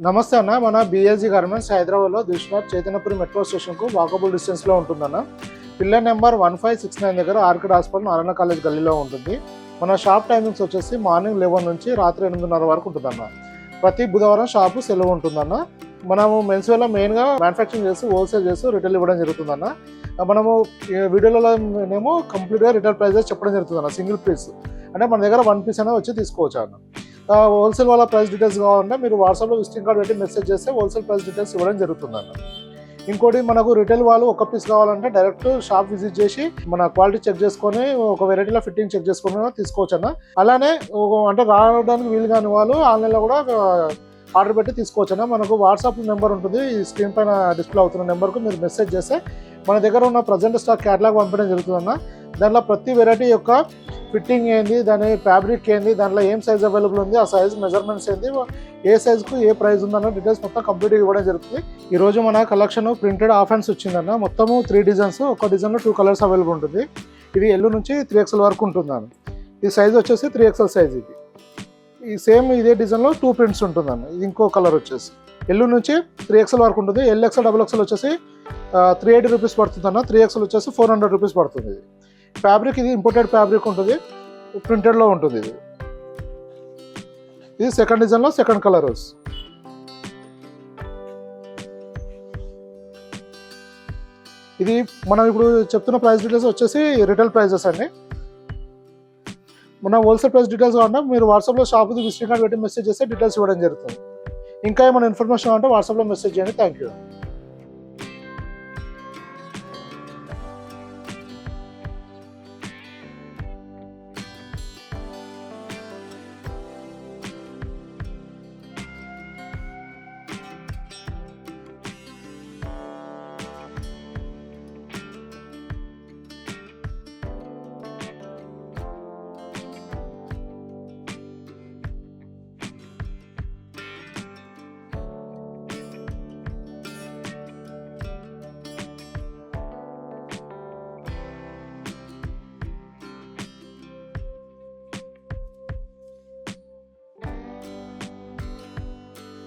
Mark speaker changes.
Speaker 1: నమస్తే అన్న. మన బిఎస్జీ గార్మెంట్స్ హైదరాబాద్లో దిల్షుఖ్నగర్ చైతన్యపురి మెట్రో స్టేషన్కు వాకబుల్ డిస్టెన్స్లో ఉంటుందన్న. పిల్లర్ నెంబర్ 1569 దగ్గర ఆర్కిడ్ హాస్పిటల్ నారాయణ కాలేజ్ గల్లీలో ఉంటుంది. మన షాప్ టైమింగ్స్ వచ్చేసి మార్నింగ్ 11 నుంచి రాత్రి 8:30 వరకు ఉంటుందన్న. ప్రతి బుధవారం షాపు సెలవు ఉంటుందన్న. మనము మెన్స్ వేర్లో మెయిన్గా మ్యానుఫ్యాక్చరింగ్ చేసి హోల్సేల్ చేసి రిటైల్ ఇవ్వడం జరుగుతుందన్న. మనము వీడియోలో కంప్లీట్గా రిటైల్ ప్రైజెస్ చెప్పడం జరుగుతుందన్న. సింగిల్ పీస్ అంటే మన దగ్గర 1 పీస్ అనేది వచ్చి తీసుకోవచ్చు అన్న. హోల్సేల్ వాళ్ళ ప్రైస్ డీటెయిల్స్ కావాలంటే మీరు వాట్సాప్లో విజిటింగ్ కార్డ్ పెట్టి మెసేజ్ చేస్తే హోల్సేల్ ప్రైస్ డీటెయిల్స్ ఇవ్వడం జరుగుతుందన్న. ఇంకోటి మనకు రిటైల్ వాళ్ళు 1 పీస్ కావాలంటే డైరెక్ట్ షాప్ విజిట్ చేసి మన క్వాలిటీ చెక్ చేసుకొని ఒక వెరైటీలో ఫిట్టింగ్ చెక్ చేసుకుని తీసుకోవచ్చు అన్న. అలానే అంటే రావడానికి వీలు కాని వాళ్ళు ఆన్లైన్లో కూడా ఆర్డర్ పెట్టి తీసుకోవచ్చు అన్న. మనకు వాట్సాప్ నెంబర్ ఉంటుంది, ఈ స్క్రీన్ పైన డిస్ప్లే అవుతున్న నెంబర్కు మీరు మెసేజ్ చేస్తే మన దగ్గర ఉన్న ప్రజెంట్ స్టాక్ క్యాటలాగ్ పంపడం జరుగుతుందన్న. దాంట్లో ప్రతి వెరైటీ యొక్క ఫిట్టింగ్ ఏంది, దాని ఫ్యాబ్రిక్ ఏంది, దాంట్లో ఏం సైజ్ అవైలబుల్ ఉంది, ఆ సైజ్ మెజర్మెంట్స్ ఏంది, ఏ సైజుకు ఏ ప్రైస్ ఉందన్న డీటెయిల్స్ మొత్తం కంప్లీట్గా ఇవ్వడం జరుగుతుంది. ఈరోజు మన కలెక్షన్ ప్రింటెడ్ హాఫ్ హ్యాండ్స్ వచ్చిందన్న. మొత్తము 3 డిజైన్స్, ఒక డిజైన్లో 2 కలర్స్ అవైలబుల్ ఉంటుంది. ఇది ఎల్ నుంచి 3XL వరకు ఉంటుందన్న. ఈ సైజ్ వచ్చేసి 3XL సైజ్. ఇది ఈ సేమ్ ఇదే డిజైన్లో 2 ప్రింట్స్ ఉంటుందన్న. ఇది ఇంకో కలర్ వచ్చేసి ఎల్ నుంచి 3XL వరకు ఉంటుంది. LXL XXL వచ్చేసి 380 రూపీస్ పడుతుందన్న. 3XL వచ్చేసి 400 రూపీస్ పడుతుంది. ఇది ఫ్యాబ్రిక్ ఇది ఇంపోర్టెడ్ ఫ్యాబ్రిక్ ఉంటుంది, ప్రింటెడ్లో ఉంటుంది. ఇది సెకండ్ డిజైన్లో సెకండ్ కలర్. ఇది మనం ఇప్పుడు చెప్తున్న ప్రైస్ డీటెయిల్స్ వచ్చేసి రిటైల్ ప్రైజెస్ అండి. మన హోల్సేల్ ప్రైస్ డీటెయిల్స్ కావాలంటే మీరు వాట్సాప్లో షాప్ విజిటింగ్ కార్డ్ పెట్టి మెసేజ్ చేస్తే డీటెయిల్స్ ఇవ్వడం జరుగుతుంది. ఇంకా ఏమైనా ఇన్ఫర్మేషన్ అంటే వాట్సాప్లో మెసేజ్ చేయండి. Thank you.